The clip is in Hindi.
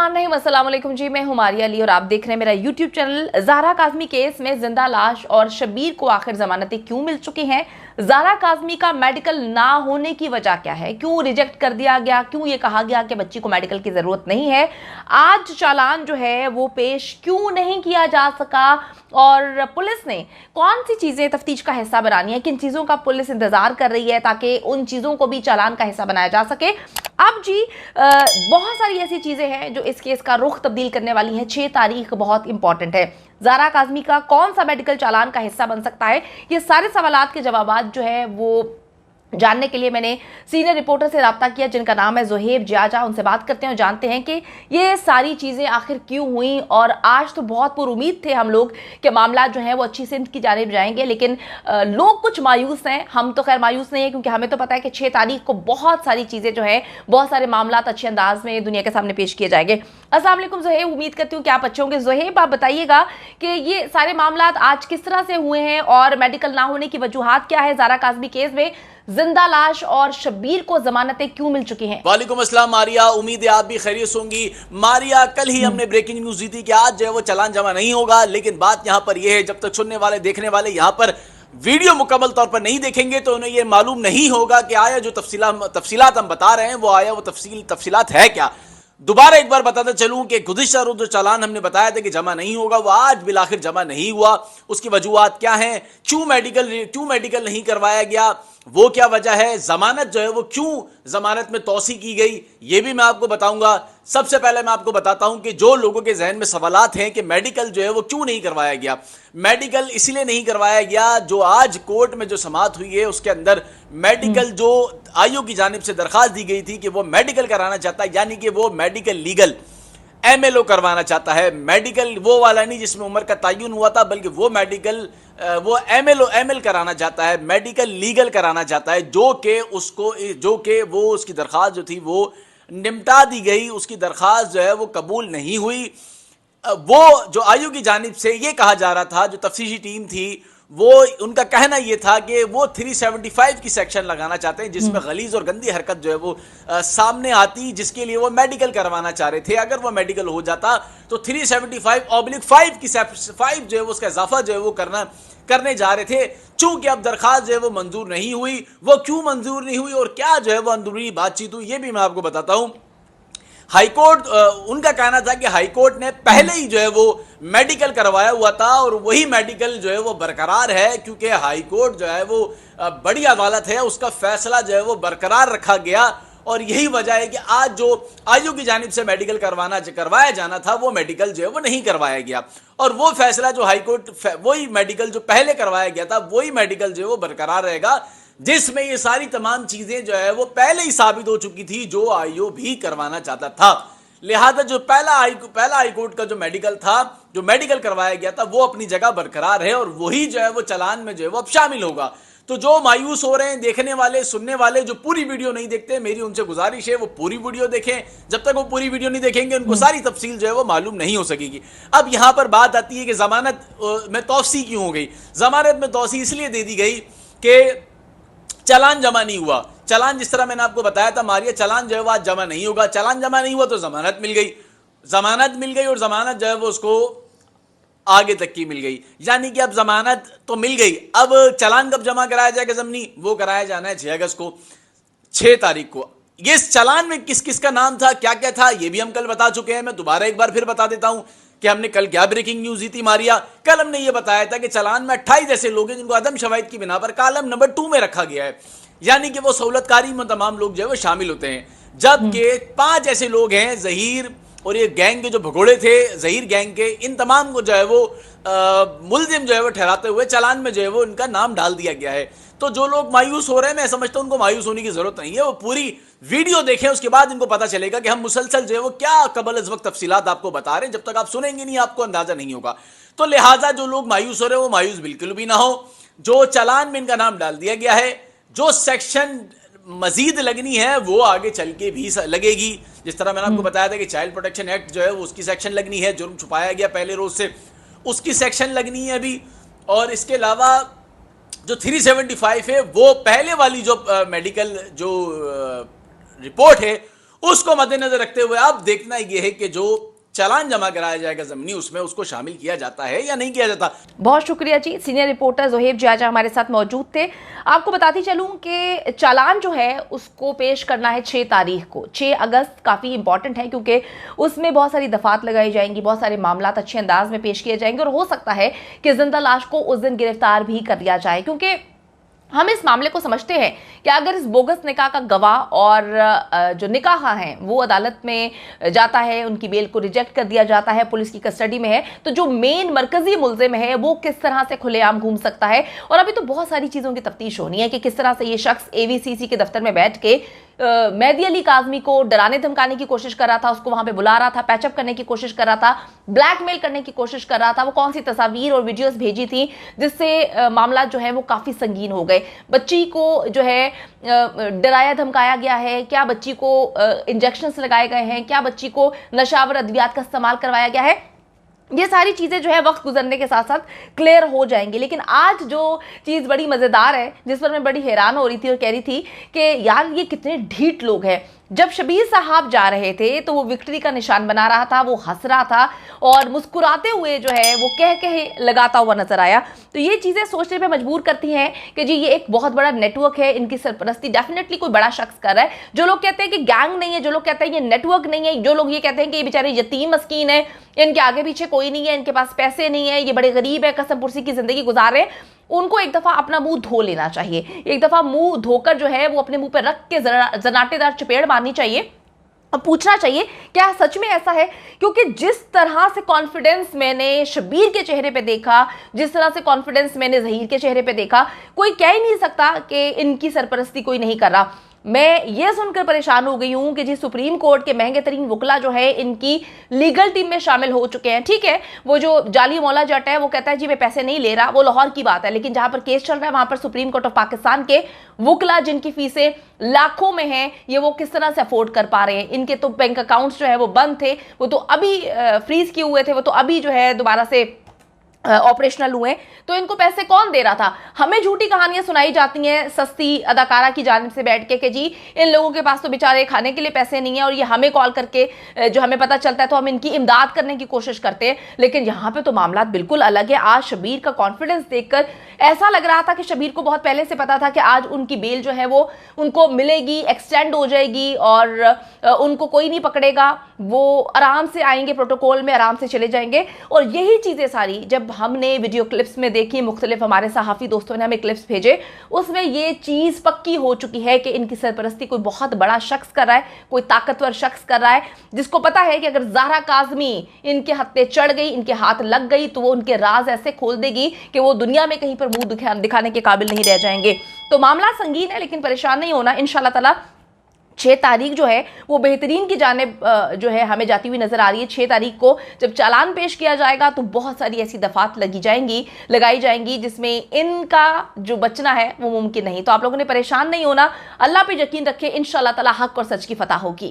अस्सलाम वालेकुम जी, मैं हूं मारिया अली और आप देख रहे हैं मेरा YouTube channel. Zara Kazmi case में जिंदा लाश और शबीर को आखिर जमानतें क्यों मिल चुकी हैं? ज़ारा काज़मी का मेडिकल ना होने की वजह क्या है? क्यों रिजेक्ट कर दिया गया? क्यों ये कहा गया कि बच्ची को मेडिकल की जरूरत नहीं है? आज चालान जो है वो पेश क्यों नहीं किया जा सका? और पुलिस ने कौन सी चीजें तफ्तीश का हिस्सा बनानी है, किन चीजों का पुलिस इंतजार कर रही है ताकि उन चीजों को भी चालान का हिस्सा बनाया जा सके? अब जी बहुत सारी ऐसी चीजें हैं जो इस केस का रुख तब्दील करने वाली हैं। 6 तारीख बहुत इंपॉर्टेंट है। ज़ारा काज़मी का कौन सा मेडिकल चालान का हिस्सा बन सकता है, ये सारे सवालात के जवाबात जो है वो जानने के लिए मैंने सीनियर रिपोर्टर से रब्ता किया जिनका नाम है ज़ुहैब जियाजा। उनसे बात करते हैं और जानते हैं कि ये सारी चीज़ें आखिर क्यों हुई। और आज तो बहुत पुरुमीद थे हम लोग कि मामला जो है वो अच्छी सिंध की जानिब जाएंगे, लेकिन लोग कुछ मायूस हैं। हम तो खैर मायूस नहीं है क्योंकि हमें तो पता है कि 6 तारीख को बहुत सारी चीज़ें जो है, बहुत सारे मामला अच्छे अंदाज में दुनिया के सामने पेश किए जाएंगे। अस्सलाम वालेकुम ज़ुहैब, उम्मीद करती हूँ कि आप अच्छे होंगे। ज़ुहैब, आप बताइएगा कि ये सारे मामला आज किस तरह से हुए हैं और मेडिकल ना होने की वजूहात क्या है? ज़ारा काज़मी केस में जिंदा लाश और शब्बीर को जमानतें क्यों मिल चुकी हैं? वालेकुम अस्सलाम मारिया, उम्मीद है आप भी खैरियत होंगी। मारिया, कल ही हमने ब्रेकिंग न्यूज दी थी कि आज जो है वो चालान जमा नहीं होगा, लेकिन बात यहां पर यह है, जब तक सुनने वाले देखने वाले यहां पर वीडियो मुकम्मल तौर पर नहीं देखेंगे तो उन्हें यह मालूम नहीं होगा कि आया जो तफसीलात हम बता रहे हैं वो आया वो तफसीलात है क्या। दोबारा एक बार बताता चलूं कि गुज़िश्ता रोज जो चालान हमने बताया था कि जमा नहीं होगा, वो आज बिलाखिर जमा नहीं हुआ। उसकी वजूहात क्या हैं? क्यों मेडिकल नहीं करवाया गया? वो क्या वजह है? जमानत जो है वो क्यों जमानत में तौसी की गई, ये भी मैं आपको बताऊंगा। सबसे पहले मैं आपको बताता हूं कि जो लोगों के जहन में सवालात हैं कि मेडिकल जो है वो क्यों नहीं करवाया गया। मेडिकल इसलिए नहीं करवाया गया, जो आज कोर्ट में जो समाअत हुई है उसके अंदर मेडिकल जो आयोग की जानिब से दरखास्त दी गई थी कि वो मेडिकल कराना चाहता है, यानी कि वो मेडिकल लीगल एमएलओ करवाना चाहता है। मेडिकल वो वाला नहीं जिसमें उम्र का तयन हुआ था, बल्कि वो मेडिकल वो एमएल कराना चाहता है, मेडिकल लीगल कराना चाहता है, जो कि वो उसकी दरख्वास्त जो थी वो निपटा दी गई। उसकी दरख्वास्त जो है वो कबूल नहीं हुई। वो जो आयोग की जानिब से ये कहा जा रहा था, जो तफ्तीशी टीम थी वो उनका कहना यह था कि वो 375 की सेक्शन लगाना चाहते हैं जिसमें गलीज और गंदी हरकत जो है वो सामने आती, जिसके लिए वो मेडिकल करवाना चाह रहे थे। अगर वो मेडिकल हो जाता तो 375/5 की 5 जो है वो उसका इजाफा जो है वो करने जा रहे थे। चूंकि अब दरखास्त जो है वो मंजूर नहीं हुई, वो क्यों मंजूर नहीं हुई और क्या जो है वो अंदरूनी बातचीत हुई, ये भी मैं आपको बताता हूं। हाईकोर्ट, उनका कहना था कि हाईकोर्ट ने पहले ही जो है वो मेडिकल करवाया हुआ था और वही मेडिकल जो है वो बरकरार है, क्योंकि हाईकोर्ट जो है वो बड़ी अदालत है, उसका फैसला जो है वो बरकरार रखा गया। और यही वजह है कि आज जो आयोग की जानिब से मेडिकल करवाया जाना था वो मेडिकल जो है वो नहीं करवाया गया। और वो फैसला जो हाईकोर्ट, वही मेडिकल जो पहले करवाया गया था वही मेडिकल जो है वो बरकरार रहेगा, जिसमें ये सारी तमाम चीजें जो है वो पहले ही साबित हो चुकी थी जो आयोग भी करवाना चाहता था। लिहाजा जो पहला हाईकोर्ट का जो मेडिकल था, जो मेडिकल करवाया गया था, वो अपनी जगह बरकरार है और वही जो है वो चालान में जो है वो अब शामिल होगा। तो जो मायूस हो रहे हैं देखने वाले, सुनने वाले, जो पूरी वीडियो नहीं देखते, मेरी उनसे गुजारिश है वो पूरी वीडियो देखें। जब तक वो पूरी वीडियो नहीं देखेंगे उनको सारी तफसील जो है वो मालूम नहीं हो सकेगी। अब यहां पर बात आती है कि जमानत में तौसी क्यों हो गई। जमानत में तौसी इसलिए दे दी गई कि चालान जमा नहीं हुआ। चालान, जिस तरह मैंने आपको बताया था मारिया, चालान जो है वो आज जमा नहीं होगा। चालान जमा नहीं हुआ तो जमानत मिल गई और जमानत जो है वो उसको आगे तक की मिल गई, यानी कि अब जमानत तो मिल गई। अब चालान कब जमा कराया जाएगा जमनी? वो कराया जाना है 6 अगस्त को, 6 तारीख को। ये चालान में किस किस का नाम था, क्या क्या था, ये भी हम कल बता चुके हैं। मैं दोबारा एक बार फिर बता देता हूं कि हमने कल क्या ब्रेकिंग न्यूज दी थी मारिया। कल हमने ये बताया था कि चालान में 28 ऐसे लोग हैं जिनको अदम शवाहिद की बिना पर कॉलम नंबर 2 में रखा गया है, यानी कि वो सहूलतकारी में तमाम लोग जो है वो शामिल होते हैं। जबकि 5 ऐसे लोग हैं, जहीर और ये गैंग के जो भगोड़े थे, जहीर गैंग के, इन तमाम को जो है वो मुल्जिम जो है वो ठहराते हुए चालान में जो है वो इनका नाम डाल दिया गया है। तो जो लोग मायूस हो रहे हैं, मैं समझता हूं उनको मायूस होने की जरूरत नहीं है। वो पूरी वीडियो देखें, उसके बाद इनको पता चलेगा कि हम मुसलसल जो है वो क्या कबल इस वक्त तफसीलात आपको बता रहे हैं। जब तक आप सुनेंगे नहीं आपको अंदाजा नहीं होगा। तो लिहाजा जो लोग मायूस हो रहे हैं वो मायूस बिल्कुल भी ना हो। जो चालान में इनका नाम डाल दिया गया है, जो सेक्शन मजीद लगनी है वो आगे चल के भी लगेगी। जिस तरह मैंने आपको बताया था कि चाइल्ड प्रोटेक्शन एक्ट जो है वो उसकी सेक्शन लगनी है, जुर्म छुपाया गया पहले रोज से, उसकी सेक्शन लगनी है अभी। और इसके अलावा जो 375 है वो पहले वाली जो मेडिकल जो रिपोर्ट है उसको मद्देनजर रखते हुए अब देखना यह है कि जो चालान जमा कराया जाएगा जमीनी, उसमें उसको शामिल किया जाता है या नहीं किया जाता। बहुत शुक्रिया जी। सीनियर रिपोर्टर जोहेब जी आज हमारे साथ मौजूद थे। आपको बताती चलूं कि चालान जो है उसको पेश करना है 6 तारीख को। 6 अगस्त काफ़ी इंपॉर्टेंट है क्योंकि उसमें बहुत सारी दफात लगाई जाएंगी, बहुत सारे मामला अच्छे अंदाज में पेश किए जाएंगे और हो सकता है कि जिंदा लाश को उस दिन गिरफ्तार भी कर लिया जाए, क्योंकि हम इस मामले को समझते हैं कि अगर इस बोगस निकाह का गवाह और जो निकाह हैं वो अदालत में जाता है, उनकी बेल को रिजेक्ट कर दिया जाता है, पुलिस की कस्टडी में है, तो जो मेन मरकजी मुल्जिम है वो किस तरह से खुलेआम घूम सकता है। और अभी तो बहुत सारी चीज़ों की तफ्तीश होनी है कि किस तरह से ये शख्स AVCC के दफ्तर में बैठ के मेहदी अली काज़मी को डराने धमकाने की कोशिश कर रहा था, उसको वहां पे बुला रहा था, पैचअप करने की कोशिश कर रहा था, ब्लैकमेल करने की कोशिश कर रहा था। वो कौन सी तस्वीर और वीडियोस भेजी थी जिससे मामला जो है वो काफ़ी संगीन हो गए। बच्ची को जो है डराया धमकाया गया है, क्या बच्ची को इंजेक्शंस लगाए गए हैं, क्या बच्ची को नशावर अद्वियात का इस्तेमाल करवाया गया है, ये सारी चीज़ें जो है वक्त गुजरने के साथ साथ क्लियर हो जाएंगी। लेकिन आज जो चीज़ बड़ी मज़ेदार है, जिस पर मैं बड़ी हैरान हो रही थी और कह रही थी कि यार ये कितने ढीठ लोग हैं। जब शबीर साहब जा रहे थे तो वो विक्ट्री का निशान बना रहा था, वो हंस रहा था और मुस्कुराते हुए जो है वो कह लगाता हुआ नजर आया। तो ये चीज़ें सोचने पे मजबूर करती हैं कि जी ये एक बहुत बड़ा नेटवर्क है, इनकी सरपरस्ती डेफिनेटली कोई बड़ा शख्स कर रहा है। जो लोग कहते हैं कि गैंग नहीं है, जो लोग कहते हैं ये नेटवर्क नहीं है, जो लोग ये कहते हैं कि ये बेचारे यतीम मस्कीन है, इनके आगे पीछे कोई नहीं है, इनके पास पैसे नहीं है, ये बड़े गरीब है, कसम पुरसी की जिंदगी गुजार रहे हैं, उनको एक दफा अपना मुंह धो लेना चाहिए। एक दफा मुंह धोकर जो है वो अपने मुंह पे रख के जनाटेदार चपेड़ मारनी चाहिए और पूछना चाहिए क्या सच में ऐसा है। क्योंकि जिस तरह से कॉन्फिडेंस मैंने शबीर के चेहरे पे देखा, जिस तरह से कॉन्फिडेंस मैंने ज़हीर के चेहरे पे देखा, कोई कह ही नहीं सकता कि इनकी सरपरस्ती कोई नहीं कर रहा। मैं ये सुनकर परेशान हो गई हूं कि जी सुप्रीम कोर्ट के महंगे तरीन वकला जो है इनकी लीगल टीम में शामिल हो चुके हैं। ठीक है, वो जो जाली मौला जट है वो कहता है जी मैं पैसे नहीं ले रहा, वो लाहौर की बात है, लेकिन जहां पर केस चल रहा है वहां पर सुप्रीम कोर्ट ऑफ पाकिस्तान के वकला जिनकी फीसें लाखों में हैं, ये वो किस तरह से अफोर्ड कर पा रहे हैं। इनके तो बैंक अकाउंट्स जो है वो बंद थे, वो तो अभी फ्रीज किए हुए थे, वो तो अभी जो है दोबारा से ऑपरेशनल हुए, तो इनको पैसे कौन दे रहा था। हमें झूठी कहानियां सुनाई जाती हैं सस्ती अदाकारा की जानिब से बैठ के कि जी इन लोगों के पास तो बेचारे खाने के लिए पैसे नहीं है और ये हमें कॉल करके जो हमें पता चलता है तो हम इनकी इमदाद करने की कोशिश करते हैं। लेकिन यहाँ पे तो मामला बिल्कुल अलग है। आज शबीर का कॉन्फिडेंस देखकर ऐसा लग रहा था कि शबीर को बहुत पहले से पता था कि आज उनकी बेल जो है वो उनको मिलेगी, एक्सटेंड हो जाएगी और उनको कोई नहीं पकड़ेगा, वो आराम से आएंगे, प्रोटोकॉल में आराम से चले जाएंगे। और यही चीज़ें सारी जब हमने वीडियो क्लिप्स में देखी, मुख्तलिफ हमारे सहाफ़ी दोस्तों ने हमें क्लिप्स भेजे, उसमें ये चीज़ पक्की हो चुकी है कि इनकी सरपरस्ती कोई बहुत बड़ा शख्स कर रहा है, कोई ताकतवर शख्स कर रहा है, जिसको पता है कि अगर ज़हरा काज़मी इनके हत्थे चढ़ गई, इनके हाथ लग गई, तो वो उनके राज ऐसे खोल देगी कि वो दुनिया में कहीं पर मुंह दिखाने के काबिल नहीं रह जाएंगे। तो मामला संगीन है, लेकिन परेशान नहीं होना। इंशाल्लाह ताला 6 तारीख जो है वो बेहतरीन की जानिब जो है हमें जाती हुई नजर आ रही है। 6 तारीख को जब चालान पेश किया जाएगा तो बहुत सारी ऐसी दफात लगाई जाएंगी जिसमें इनका जो बचना है वो मुमकिन नहीं। तो आप लोगों ने परेशान नहीं होना, अल्लाह पे यकीन रखें, इंशाल्लाह ताला हक और सच की फतह होगी।